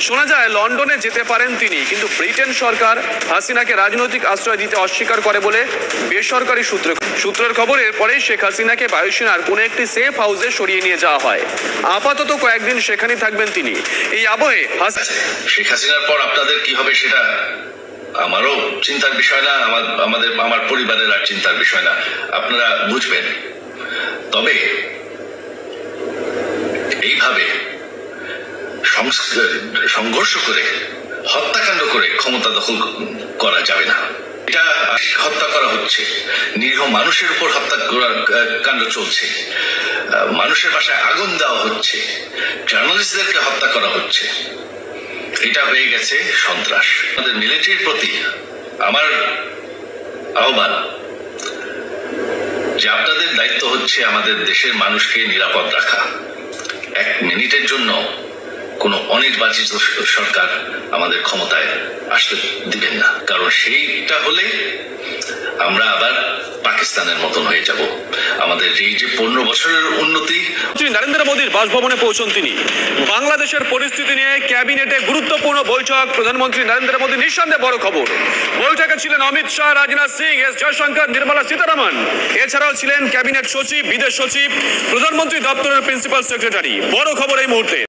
শোনা যায় লন্ডনে যেতে পারেন তিনি, কিন্তু ব্রিটেন সরকার হাসিনাকে রাজনৈতিক আশ্রয় দিতে অস্বীকার করে বলে বেসরকারি সূত্রের খবরের পরে শেখ হাসিনাকে বায়ুসেনার কোনো একটি সেফ হাউসে সরিয়ে নিয়ে যাওয়া হয়। আপাতত কয়েকদিন সেখানেই থাকবেন তিনি। এই আবহে শেখ হাসিনার পর আপনাদের কি হবে সেটা আমারও চিন্তার বিষয় না, আমার পরিবারের আর চিন্তার বিষয় না, আপনারা বুঝবেন। তবে এইভাবে সংঘর্ষ করে হত্যাকাণ্ড করে ক্ষমতা দখল করা যাবে না। এটা হত্যা করা হচ্ছে, নিরীহ মানুষের উপর হত্যাকাণ্ড চলছে, মানুষের বাসায় আগুন দেওয়া হচ্ছে, জার্নালিস্টদেরকে হত্যা করা হচ্ছে। এটা হয়ে গেছে সন্ত্রাস। আমাদের মিলিটারির প্রতি আমার আহ্বান যে আপনাদের দায়িত্ব হচ্ছে আমাদের দেশের মানুষকে নিরাপদ রাখা। এক মিনিটের জন্য কোনো অনির্বাচিত সরকার আমাদের ক্ষমতায় আসতে দিবেন না, কারণ সেইটা হলে আমরা আবার পাকিস্তানের মতন হয়ে যাব। আমাদের এই যে 15 বছরের উন্নতি। নরেন্দ্র মোদীর বাসভবনে পৌঁছন তিনি। বাংলাদেশের পরিস্থিতি নিয়ে ক্যাবিনেটে গুরুত্বপূর্ণ বৈঠক। প্রধানমন্ত্রী নরেন্দ্র মোদী নিঃসন্দেহে বড় খবর। বৈঠকে ছিলেন অমিত শাহ, রাজনাথ সিং, এস জয়শঙ্কর, নির্মলা সীতারামন। এছাড়াও ছিলেন ক্যাবিনেট সচিব, বিদেশ সচিব, প্রধানমন্ত্রী দপ্তরের প্রিন্সিপাল সেক্রেটারি। বড় খবর এই মুহূর্তে।